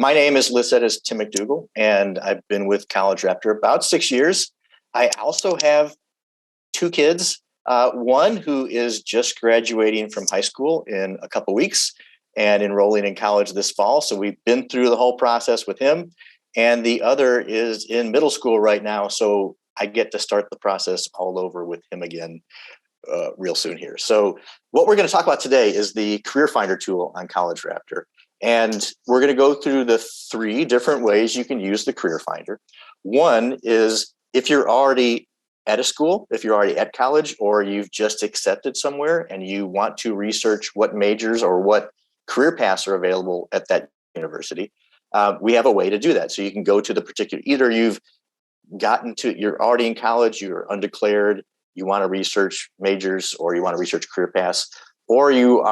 My name, as Liz said, is Tim McDougall, and I've been with College Raptor about 6 years. I also have two kids, one who is just graduating from high school in a couple weeks and enrolling in college this fall. So we've been through the whole process with him. And the other is in middle school right now. So I get to start the process all over with him again real soon here. So what we're going to talk about today is the Career Finder tool on College Raptor. And we're going to go through the three different ways you can use the Career Finder. One is if you're already at a school, if you're already at college, or you've just accepted somewhere and you want to research what majors or what career paths are available at that university, we have a way to do that. So you can go to the particular, either you're already in college, you're undeclared, you want to research majors or you want to research career paths, or you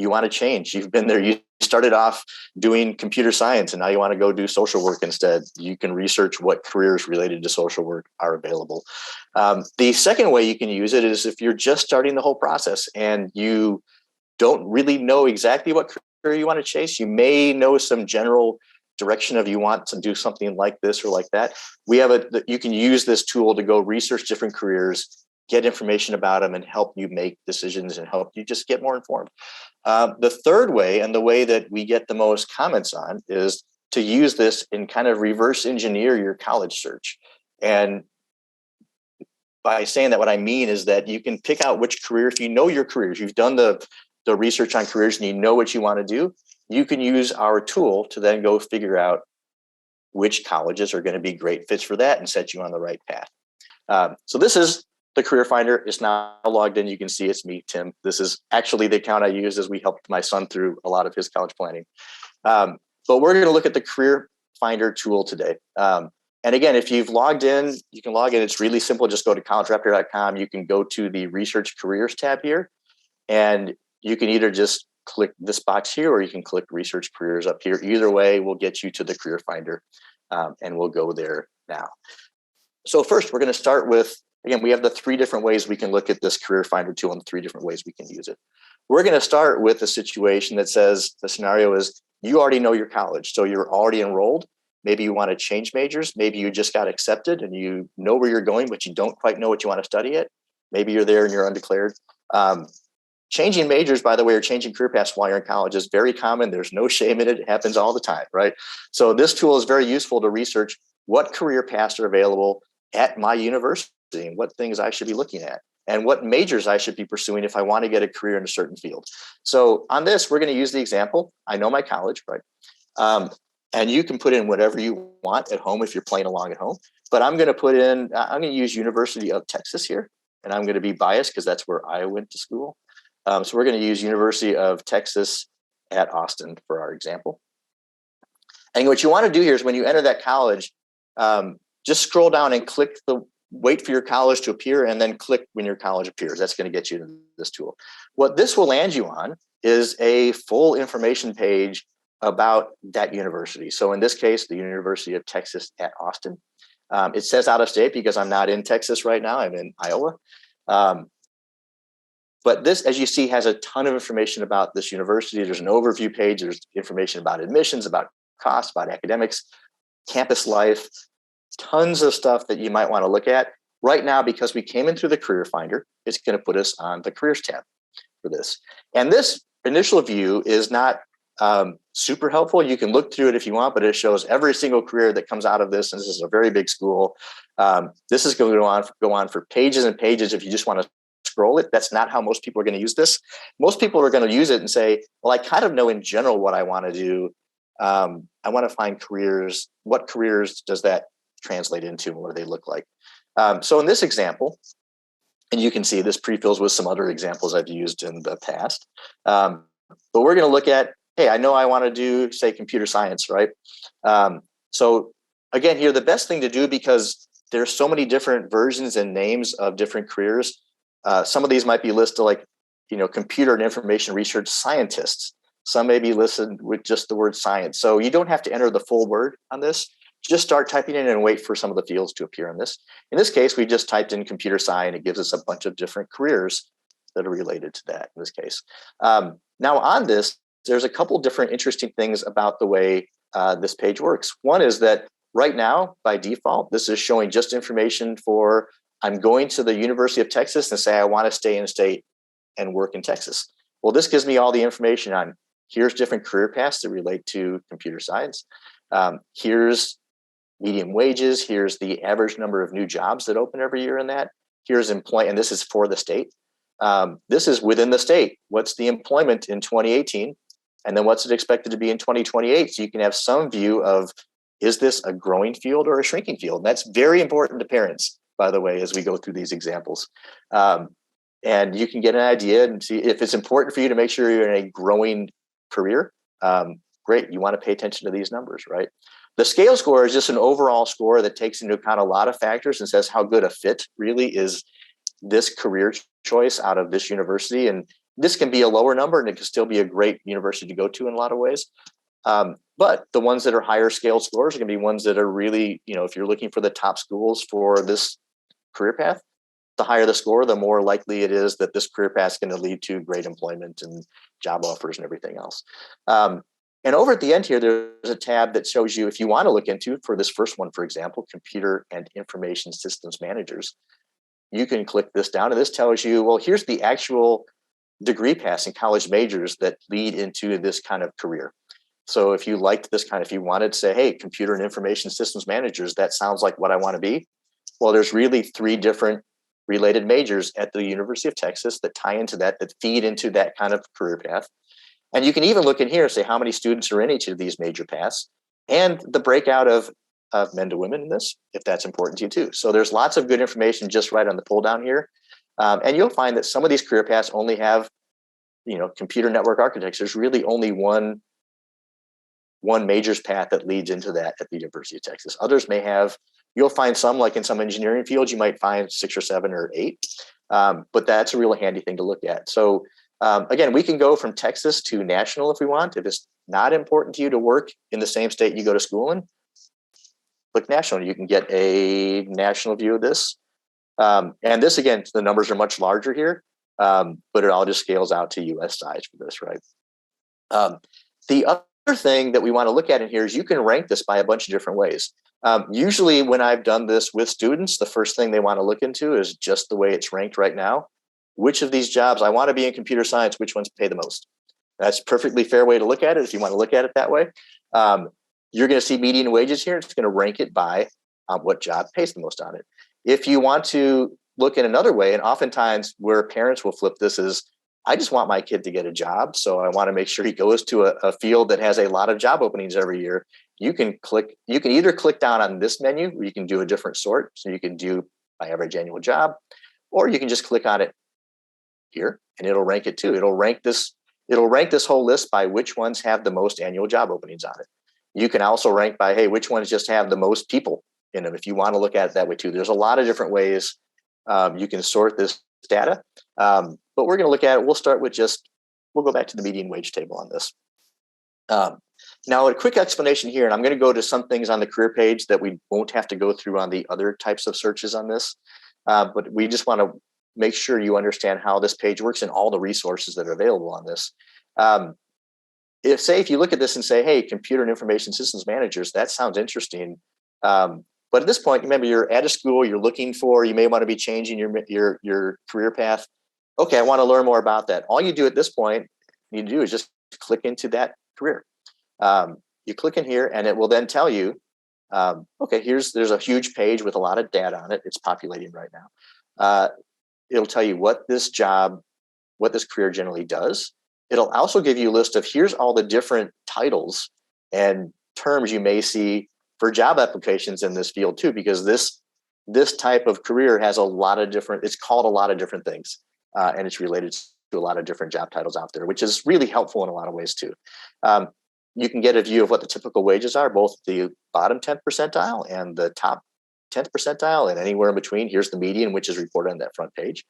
want to change. You've been there. You started off doing computer science and now you want to go do social work instead. You can research what careers related to social work are available. The second way you can use it is if you're just starting the whole process and you don't really know exactly what career you want to chase. You may know some general direction of you want to do something like this or like that. You can use this tool to go research different careers, get information about them, and help you make decisions and help you just get more informed. The third way, and the way that we get the most comments on, is to use this and kind of reverse engineer your college search. And by saying that, what I mean is that you can pick out which career, if you know your careers, you've done the research on careers and you know what you want to do, you can use our tool to then go figure out which colleges are going to be great fits for that and set you on the right path. So this is the Career Finder. Is now logged in. You can see it's me, Tim. This is actually the account I use as we helped my son through a lot of his college planning. But we're going to look at the Career Finder tool today. And again, if you've logged in, you can log in. It's really simple. Just go to collegeraptor.com. You can go to the Research Careers tab here, and you can either just click this box here or you can click Research Careers up here. Either way will get you to the Career Finder, and we'll go there now. So first, we're going to start with, again, we have the three different ways we can look at this Career Finder tool and the three different ways we can use it. We're going to start with a situation that says the scenario is you already know your college. So you're already enrolled. Maybe you want to change majors. Maybe you just got accepted and you know where you're going, but you don't quite know what you want to study yet. Maybe you're there and you're undeclared. Changing majors, by the way, or changing career paths while you're in college is very common. There's no shame in it. It happens all the time, right? So this tool is very useful to research what career paths are available at my university and what things I should be looking at and what majors I should be pursuing if I want to get a career in a certain field. So on this, we're going to use the example. I know my college, right? And you can put in whatever you want at home if you're playing along at home. But I'm going to use University of Texas here. And I'm going to be biased because that's where I went to school. So we're going to use University of Texas at Austin for our example. And what you want to do here is when you enter that college, just scroll down and click wait for your college to appear and then click when your college appears. That's going to get you to this tool. What this will land you on is a full information page about that university. So in this case, the University of Texas at Austin. It says out of state because I'm not in Texas right now. I'm in Iowa. But this, as you see, has a ton of information about this university. There's an overview page. There's information about admissions, about costs, about academics, campus life, tons of stuff that you might want to look at. Right now, because we came in through the Career Finder, it's going to put us on the Careers tab for this. And this initial view is not super helpful. You can look through it if you want, but it shows every single career that comes out of this. And this is a very big school. This is going to go on for pages and pages if you just want to scroll it. That's not how most people are going to use this. Most people are going to use it and say, well, I kind of know in general what I want to do. I want to find careers. What careers does that translate into and what do they look like? So in this example, and you can see this pre-fills with some other examples I've used in the past. But we're going to look at, hey, I know I want to do, say, computer science, right? So again, here, the best thing to do, because there's so many different versions and names of different careers. Some of these might be listed like, computer and information research scientists. Some may be listed with just the word science. So you don't have to enter the full word on this. Just start typing in and wait for some of the fields to appear in this. In this case, we just typed in computer science. It gives us a bunch of different careers that are related to that in this case. Now on this, there's a couple different interesting things about the way this page works. One is that right now, by default, this is showing just information for, I'm going to the University of Texas and say I want to stay in state and work in Texas. Well, this gives me all the information on, here's different career paths that relate to computer science. Here's median wages. Here's the average number of new jobs that open every year in that. Here's employment, and this is for the state. This is within the state. What's the employment in 2018? And then what's it expected to be in 2028? So you can have some view of, is this a growing field or a shrinking field? And that's very important to parents, by the way, as we go through these examples. And you can get an idea and see if it's important for you to make sure you're in a growing career. Great, you want to pay attention to these numbers, right? The scale score is just an overall score that takes into account a lot of factors and says how good a fit really is this career choice out of this university. And this can be a lower number and it can still be a great university to go to in a lot of ways. But the ones that are higher scale scores are going to be ones that are really, if you're looking for the top schools for this career path, the higher the score, the more likely it is that this career path is going to lead to great employment and job offers and everything else. And over at the end here, there's a tab that shows you, if you want to look into, for this first one, for example, computer and information systems managers, you can click this down and this tells you, well, here's the actual degree paths and college majors that lead into this kind of career. So if you liked this if you wanted to say, hey, computer and information systems managers, that sounds like what I want to be. Well, there's really 3 different related majors at the University of Texas that tie into that feed into that kind of career path. And you can even look in here and say how many students are in each of these major paths and the breakout of men to women in this, if that's important to you too. So there's lots of good information just right on the pull down here. And you'll find that some of these career paths only have, computer network architects. There's really only one majors path that leads into that at the University of Texas. Others may have, you'll find some, like in some engineering fields, you might find 6 or 7 or 8. But that's a really handy thing to look at. So again, we can go from Texas to national if we want. If it's not important to you to work in the same state you go to school in, click national. You can get a national view of this. And this, again, the numbers are much larger here, but it all just scales out to US size for this, right? The other thing that we want to look at in here is you can rank this by a bunch of different ways. Usually when I've done this with students, the first thing they want to look into is just the way it's ranked right now. Which of these jobs, I want to be in computer science, which ones pay the most? That's a perfectly fair way to look at it if you want to look at it that way. You're going to see median wages here. It's going to rank it by what job pays the most on it. If you want to look in another way, and oftentimes where parents will flip this is, I just want my kid to get a job, so I want to make sure he goes to a field that has a lot of job openings every year. You can either click down on this menu where you can do a different sort. So you can do by average annual job, or you can just click on it here and it'll rank it too. It'll rank this whole list by which ones have the most annual job openings on it. You can also rank by, hey, which ones just have the most people in them, if you want to look at it that way too. There's a lot of different ways you can sort this data. But we're going to look at it. We'll go back to the median wage table on this. Now, a quick explanation here, and I'm going to go to some things on the career page that we won't have to go through on the other types of searches on this. But we just want to make sure you understand how this page works and all the resources that are available on this. If you look at this and say, hey, computer and information systems managers, that sounds interesting. But at this point, remember, you're at a school, you may want to be changing your career path. Okay, I want to learn more about that. All you do at this point, you need to do is just click into that career. You click in here and it will then tell you, okay, there's a huge page with a lot of data on it. It's populating right now. It'll tell you what this career generally does. It'll also give you a list of here's all the different titles and terms you may see for job applications in this field too, because this type of career has it's called a lot of different things. And it's related to a lot of different job titles out there, which is really helpful in a lot of ways too. You can get a view of what the typical wages are, both the bottom 10th percentile and the top 10th percentile, and anywhere in between. Here's the median, which is reported on that front page.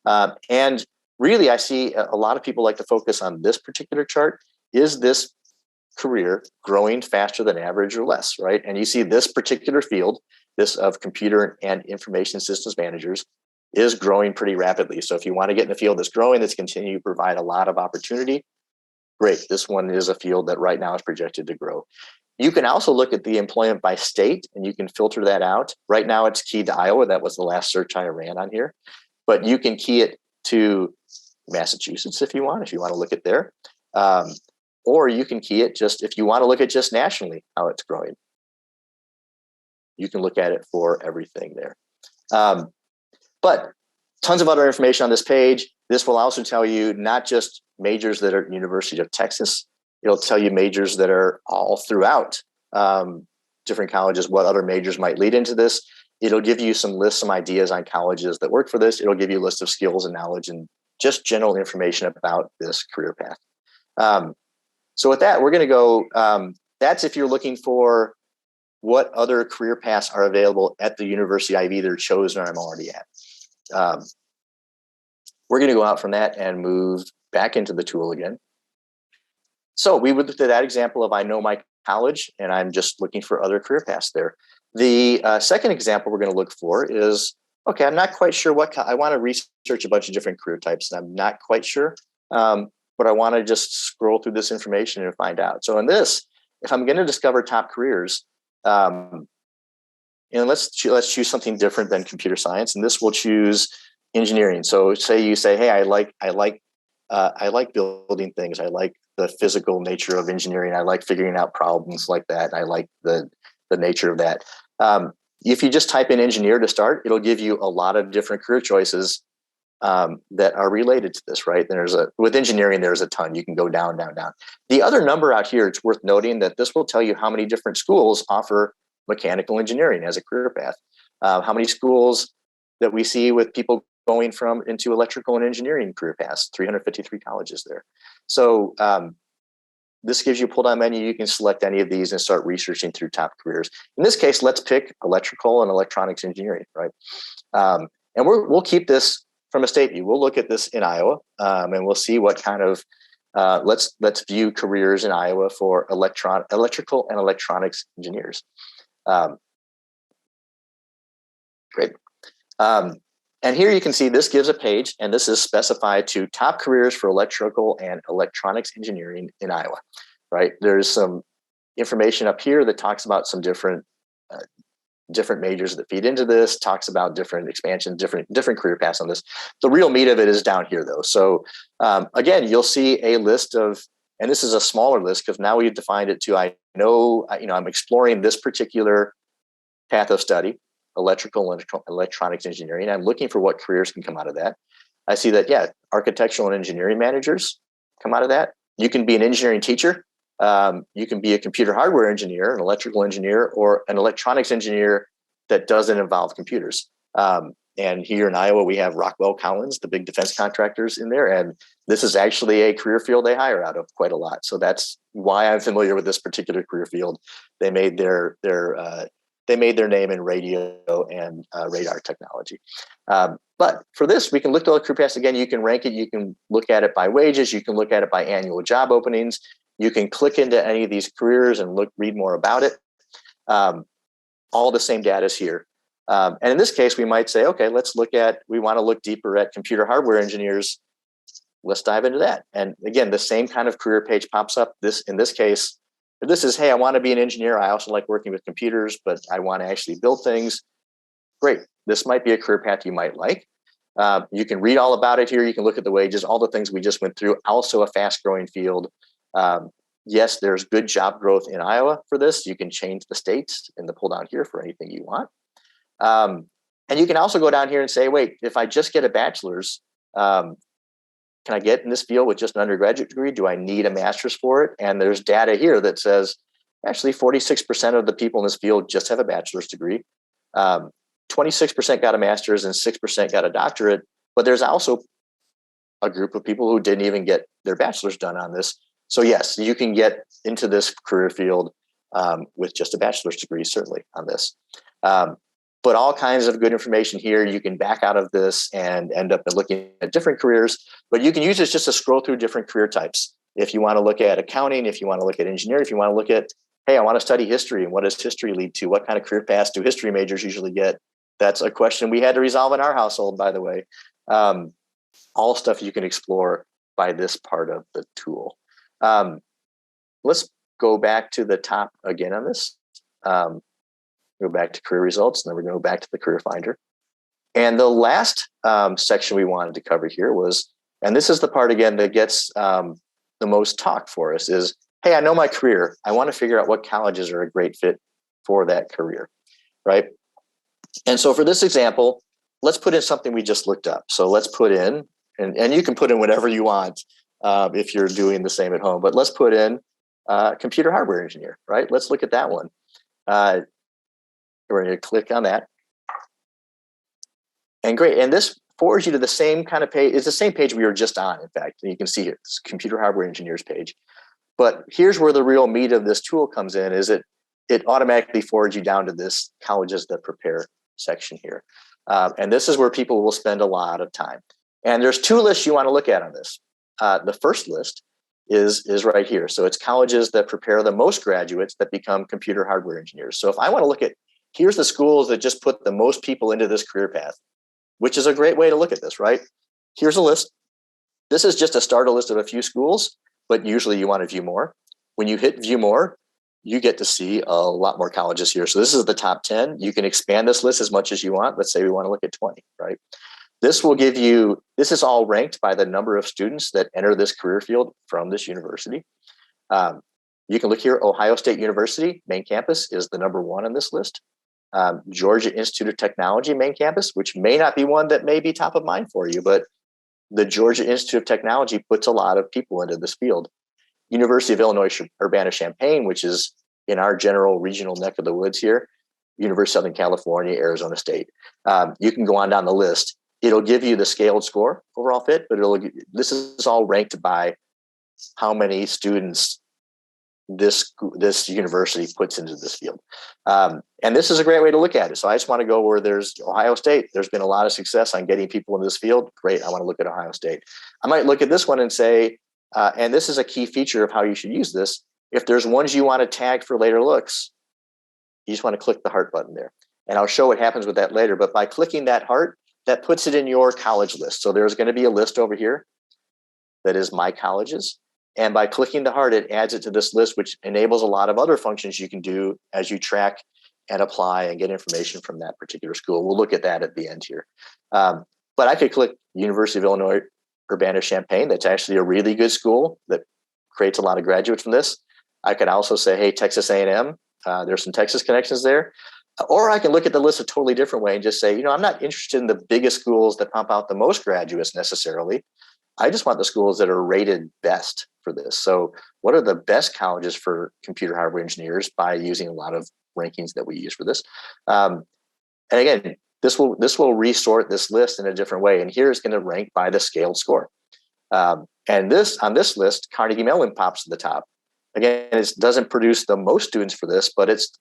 And really, I see a lot of people like to focus on this particular chart. Is this career growing faster than average or less, right? And you see this particular field, this of computer and information systems managers, is growing pretty rapidly. So if you want to get in a field that's growing, that's continuing to provide a lot of opportunity, great. This one is a field that right now is projected to grow. You can also look at the employment by state, and you can filter that out. Right now, it's keyed to Iowa. That was the last search I ran on here. But you can key it to Massachusetts if you want to look at there. Or you can key it just if you want to look at just nationally how it's growing. You can look at it for everything there. But tons of other information on this page. This will also tell you not just majors that are at University of Texas. It'll tell you majors that are all throughout different colleges, what other majors might lead into this. It'll give you some lists, some ideas on colleges that work for this. It'll give you a list of skills and knowledge and just general information about this career path. So with that, we're going to go, that's if you're looking for what other career paths are available at the university I've either chosen or I'm already at. We're going to go out from that and move back into the tool again. So we would look at that example of I know my college and I'm just looking for other career paths there. The second example we're going to look for is, okay, I'm not quite sure I want to research a bunch of different career types and I'm not quite sure, but I want to just scroll through this information and find out. So in this, if I'm going to discover top careers, let's choose something different than computer science, and this will choose engineering. So say you say, hey, I like building things. I like the physical nature of engineering. I like figuring out problems like that. I like the nature of that. If you just type in engineer to start, it'll give you a lot of different career choices that are related to this, right? With engineering, there's a ton. You can go down, down, down. The other number out here, it's worth noting that this will tell you how many different schools offer mechanical engineering as a career path. How many schools that we see with people going into electrical and engineering career paths, 353 colleges there. So this gives you a pull-down menu. You can select any of these and start researching through top careers. In this case, let's pick electrical and electronics engineering, right? And we'll keep this from a state view. We'll look at this in Iowa, and we'll see what kind of, let's view careers in Iowa for electrical and electronics engineers. Great. And here you can see this gives a page, and this is specified to top careers for electrical and electronics engineering in Iowa, right? There's some information up here that talks about some different majors that feed into this, talks about different expansions, different career paths on this. The real meat of it is down here, though. So again, you'll see a list of, and this is a smaller list because now we've defined it to, I'm exploring this particular path of study, electrical and electronics engineering. I'm looking for what careers can come out of that. I see that, architectural and engineering managers come out of that. You can be an engineering teacher. You can be a computer hardware engineer, an electrical engineer, or an electronics engineer that doesn't involve computers. And here in Iowa, we have Rockwell Collins, the big defense contractors in there. And this is actually a career field they hire out of quite a lot. So that's why I'm familiar with this particular career field. They made their name in radio and radar technology. But for this, we can look at all the career paths again. You can rank it. You can look at it by wages. You can look at it by annual job openings. You can click into any of these careers and read more about it. All the same data is here. And in this case, we might say, okay, we want to look deeper at computer hardware engineers. Let's dive into that. And again, the same kind of career page pops up. In this case, this is, hey, I want to be an engineer. I also like working with computers, but I want to actually build things. Great. This might be a career path you might like. You can read all about it here. You can look at the wages, all the things we just went through. Also a fast growing field. Yes, there's good job growth in Iowa for this. You can change the states in the pull down here for anything you want. And you can also go down here and say, wait, if I just get a bachelor's, can I get in this field with just an undergraduate degree? Do I need a master's for it? And there's data here that says actually 46% of the people in this field just have a bachelor's degree. 26% got a master's and 6% got a doctorate. But there's also a group of people who didn't even get their bachelor's done on this. So yes, you can get into this career field with just a bachelor's degree, certainly on this. But all kinds of good information here. You can back out of this and end up looking at different careers, but you can use this just to scroll through different career types. If you want to look at accounting, if you want to look at engineering, if you want to look at, hey, I want to study history, and what does history lead to? What kind of career paths do history majors usually get? That's a question we had to resolve in our household, by the way. All stuff you can explore by this part of the tool. Let's go back to the top again on this. Go back to career results, and then we're going to go back to the career finder. And the last section we wanted to cover here was, and this is the part again that gets the most talk for us, is, hey, I know my career. I want to figure out what colleges are a great fit for that career, right? And so for this example, let's put in something we just looked up. So let's put in, and you can put in whatever you want if you're doing the same at home, but let's put in computer hardware engineer, right? Let's look at that one. We're going to click on that. And great. And this forwards you to the same kind of page. It's the same page we were just on, in fact. And you can see here, it's computer hardware engineers page. But here's where the real meat of this tool comes in, is it automatically forwards you down to this colleges that prepare section here. And this is where people will spend a lot of time. And there's two lists you want to look at on this. The first list is right here. So it's colleges that prepare the most graduates that become computer hardware engineers. So if I want to look at, here's the schools that just put the most people into this career path, which is a great way to look at this, right? Here's a list. This is just a starter list of a few schools, but usually you want to view more. When you hit view more, you get to see a lot more colleges here. So this is the top 10. You can expand this list as much as you want. Let's say we want to look at 20, right? This will give you, this is all ranked by the number of students that enter this career field from this university. You can look here, Ohio State University, main campus, is the number 1 on this list. Georgia Institute of Technology, main campus, which may not be one that may be top of mind for you, but the Georgia Institute of Technology puts a lot of people into this field. University of Illinois Urbana-Champaign, which is in our general regional neck of the woods here, University of Southern California, Arizona State. You can go on down the list. It'll give you the scaled score overall fit, but this is all ranked by how many students this university puts into this field. And this is a great way to look at it. So I just want to go where there's Ohio State. There's been a lot of success on getting people in this field. Great. I want to look at Ohio State. I might look at this one and say, and this is a key feature of how you should use this. If there's ones you want to tag for later looks, you just want to click the heart button there. And I'll show what happens with that later. But by clicking that heart, that puts it in your college list. So there's going to be a list over here that is my colleges. And by clicking the heart, it adds it to this list, which enables a lot of other functions you can do as you track and apply and get information from that particular school. We'll look at that at the end here. But I could click University of Illinois Urbana-Champaign. That's actually a really good school that creates a lot of graduates from this. I could also say, hey, Texas A&M. There's some Texas connections there. Or I can look at the list a totally different way and just say, I'm not interested in the biggest schools that pump out the most graduates necessarily. I just want the schools that are rated best for this. So what are the best colleges for computer hardware engineers by using a lot of rankings that we use for this? And again, this will resort this list in a different way. And here it's going to rank by the scaled score. And this on this list, Carnegie Mellon pops to the top. Again, it doesn't produce the most students for this, but it's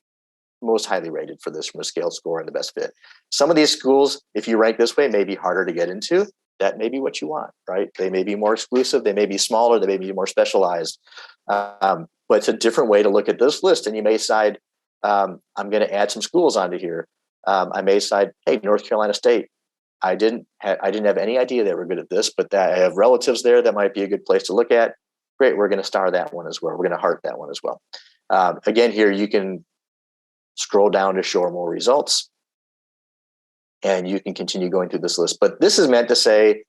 most highly rated for this from a scaled score and the best fit. Some of these schools, if you rank this way, may be harder to get into. That may be what you want, right? They may be more exclusive. They may be smaller. They may be more specialized. But it's a different way to look at this list. And you may decide, I'm going to add some schools onto here. I may decide, hey, North Carolina State. I didn't have any idea they were good at this, but that I have relatives there that might be a good place to look at. Great, we're going to star that one as well. We're going to heart that one as well. Again, here you can scroll down to show more results. And you can continue going through this list. But this is meant to say,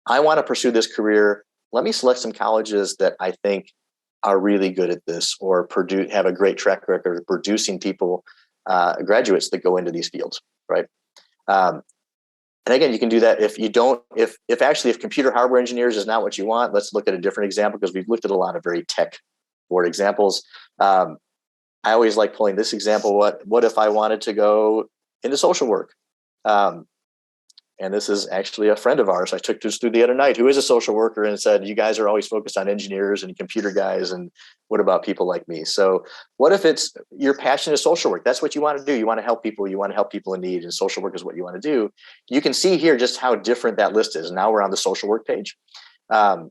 I want to pursue this career. Let me select some colleges that I think are really good at this or have a great track record of producing people, graduates that go into these fields, right? And again, you can do that if computer hardware engineers is not what you want. Let's look at a different example because we've looked at a lot of very tech board examples. I always like pulling this example. What if I wanted to go into social work? And this is actually a friend of ours I took this through the other night who is a social worker and said, you guys are always focused on engineers and computer guys. And what about people like me? So what if it's your passion is social work? That's what you want to do. You want to help people. You want to help people in need. And social work is what you want to do. You can see here just how different that list is. Now we're on the social work page. When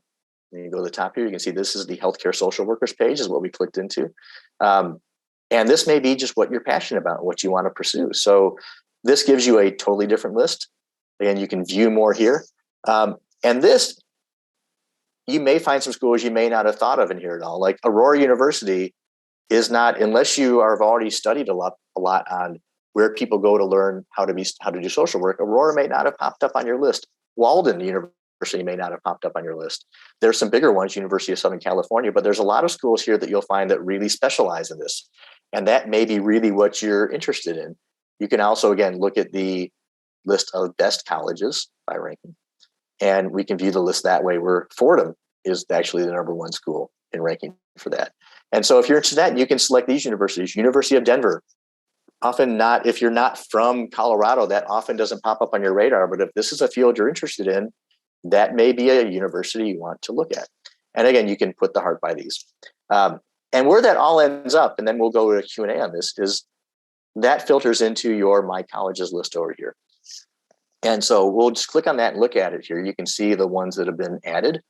you go to the top here, you can see this is the healthcare social workers page is what we clicked into. And this may be just what you're passionate about, what you want to pursue. So this gives you a totally different list. Again, you can view more here. And this you may find some schools you may not have thought of in here at all. Like Aurora University is not, unless you have already studied a lot on where people go to learn how to do social work. Aurora may not have popped up on your list. Walden University may not have popped up on your list. There's some bigger ones, University of Southern California, but there's a lot of schools here that you'll find that really specialize in this. And that may be really what you're interested in. You can also, again, look at the list of best colleges by ranking. And we can view the list that way, where Fordham is actually the number one school in ranking for that. And so if you're interested in that, you can select these universities. University of Denver, often not, if you're not from Colorado, that often doesn't pop up on your radar. But if this is a field you're interested in, that may be a university you want to look at. And again, you can put the heart by these. And where that all ends up, and then we'll go to a Q&A on this, is that filters into your My Colleges list over here. And so we'll just click on that and look at it here. You can see the ones that have been added.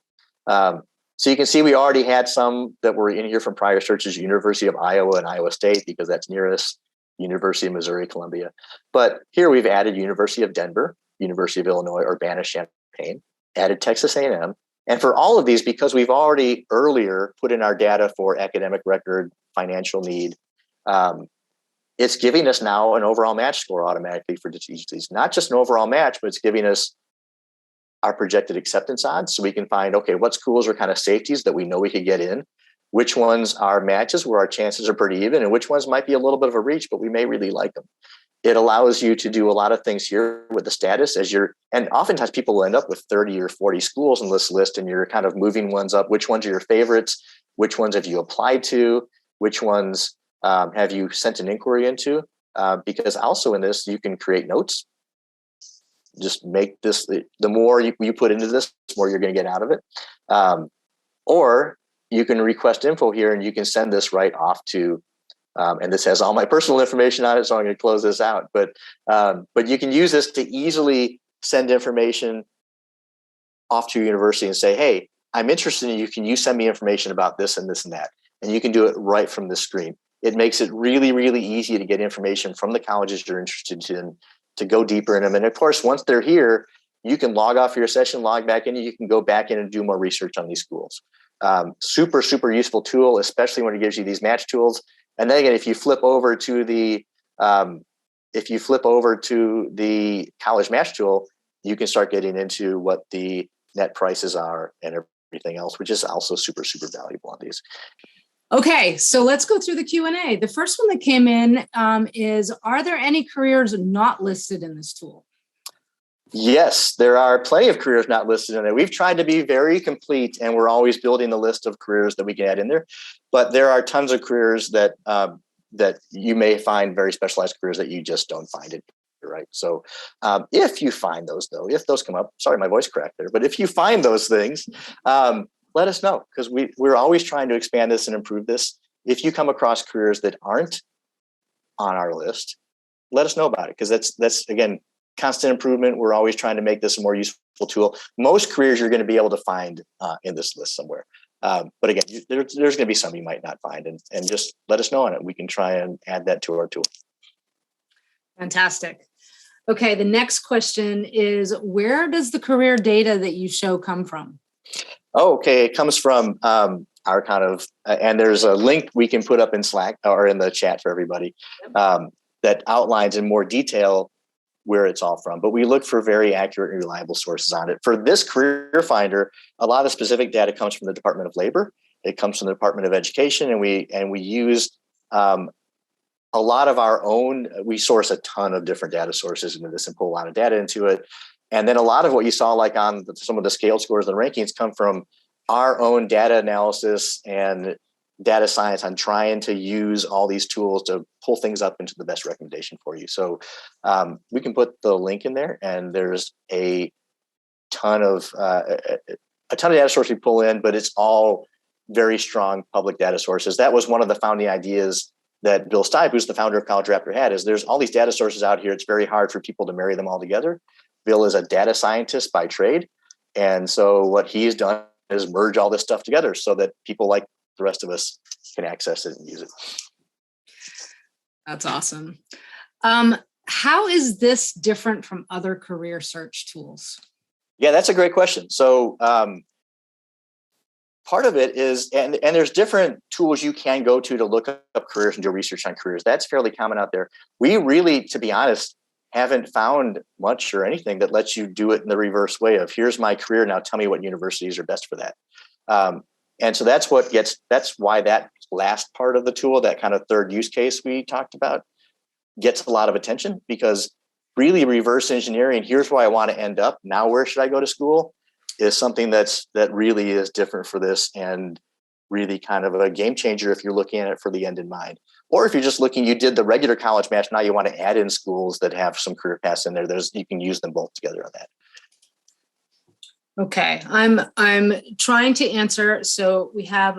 So you can see we already had some that were in here from prior searches, University of Iowa and Iowa State, because that's near us, University of Missouri, Columbia. But here we've added University of Denver, University of Illinois, Urbana-Champaign, added Texas A&M. And for all of these, because we've already earlier put in our data for academic record, financial need, it's giving us now an overall match score automatically for each of these. Not just an overall match, but it's giving us our projected acceptance odds. So we can find, okay, what schools are kind of safeties that we know we could get in, which ones are matches where our chances are pretty even, and which ones might be a little bit of a reach, but we may really like them. It allows you to do a lot of things here with the status and oftentimes people will end up with 30 or 40 schools in this list, and you're kind of moving ones up. Which ones are your favorites? Which ones have you applied to? Which ones have you sent an inquiry into? Because also in this, you can create notes. Just make this, the more you put into this, the more you're going to get out of it. Or you can request info here, and you can send this right off to, and this has all my personal information on it, so I'm going to close this out. But you can use this to easily send information off to your university and say, hey, I'm interested in you. Can you send me information about this and this and that? And you can do it right from the screen. It makes it really, really easy to get information from the colleges you're interested in, to go deeper in them. And of course, once they're here, you can log off your session, log back in, and you can go back in and do more research on these schools. Super, super useful tool, especially when it gives you these match tools. And then again, if you flip over to the college match tool, you can start getting into what the net prices are and everything else, which is also super, super valuable on these. Okay, so let's go through the Q&A. The first one that came in is, are there any careers not listed in this tool? Yes, there are plenty of careers not listed in it. We've tried to be very complete, and we're always building the list of careers that we can add in there. But there are tons of careers that you may find, very specialized careers that you just don't find it, right? So if you find those, though, if those come up, sorry, my voice cracked there, but if you find those things, let us know, because we're always trying to expand this and improve this. If you come across careers that aren't on our list, let us know about it, because that's again, constant improvement. We're always trying to make this a more useful tool. Most careers you're going to be able to find in this list somewhere. But again, there's going to be some you might not find, and just let us know on it. We can try and add that to our tool. Fantastic. Okay, the next question is, where does the career data that you show come from? Oh, okay, it comes from our kind of, and there's a link we can put up in Slack or in the chat for everybody that outlines in more detail where it's all from. But we look for very accurate and reliable sources on it. For this career finder, a lot of specific data comes from the Department of Labor. It comes from the Department of Education, and we use a lot of our own. We source a ton of different data sources into this and pull a lot of data into it. And then a lot of what you saw, like on some of the scaled scores and rankings, come from our own data analysis and data science on trying to use all these tools to pull things up into the best recommendation for you. So we can put the link in there, and there's a ton of data sources we pull in, but it's all very strong public data sources. That was one of the founding ideas that Bill Stipe, who's the founder of College Raptor, had, is there's all these data sources out here. It's very hard for people to marry them all together. Bill is a data scientist by trade. And so what he's done is merge all this stuff together so that people like the rest of us can access it and use it. That's awesome. How is this different from other career search tools? Yeah, that's a great question. So part of it is, and there's different tools you can go to look up careers and do research on careers. That's fairly common out there. We really, to be honest, haven't found much or anything that lets you do it in the reverse way of, here's my career, now tell me what universities are best for that. And so that's why that last part of the tool, that kind of third use case we talked about, gets a lot of attention, because really reverse engineering, here's where I want to end up, now where should I go to school, is something that really is different for this, and really kind of a game changer if you're looking at it for the end in mind. Or if you're just looking, you did the regular college match, now you want to add in schools that have some career paths in there. You can use them both together on that. Okay, I'm trying to answer. So we have,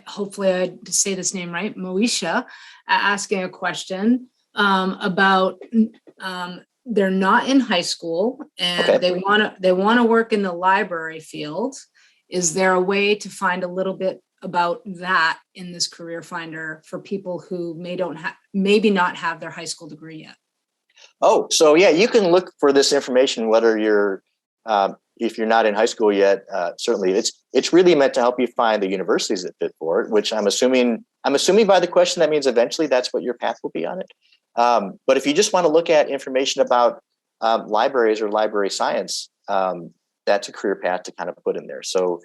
hopefully I say this name right, Moesha, asking a question about they're not in high school and Okay. they want to work in the library field. Is there a way to find a little bit about that in this career finder for people who maybe not have their high school degree yet? Oh, so yeah, you can look for this information whether you're if you're not in high school yet. Certainly, it's really meant to help you find the universities that fit for it. Which I'm assuming by the question that means eventually that's what your path will be on it. But if you just want to look at information about libraries or library science, that's a career path to kind of put in there. So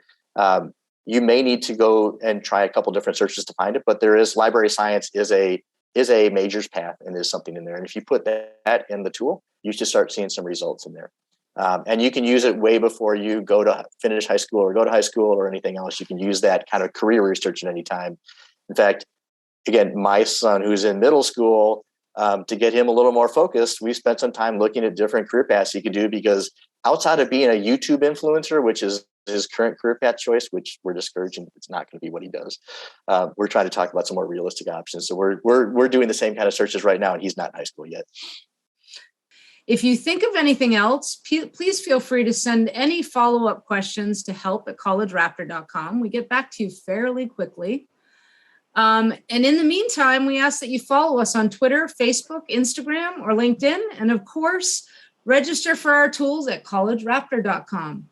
you may need to go and try a couple different searches to find it, but there is library science is a majors path and is something in there. And if you put that in the tool, you should start seeing some results in there. And you can use it way before you go to finish high school or go to high school or anything else. You can use that kind of career research at any time. In fact, again, my son who's in middle school, to get him a little more focused, we spent some time looking at different career paths he could do, because outside of being a YouTube influencer, which is his current career path choice, which we're discouraging, it's not going to be what he does. We're trying to talk about some more realistic options. So we're doing the same kind of searches right now, and he's not in high school yet. If you think of anything else, please feel free to send any follow-up questions to help@collegeraptor.com. We get back to you fairly quickly. And in the meantime, we ask that you follow us on Twitter, Facebook, Instagram, or LinkedIn. And of course, register for our tools at collegeraptor.com.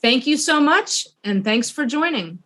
Thank you so much, and thanks for joining.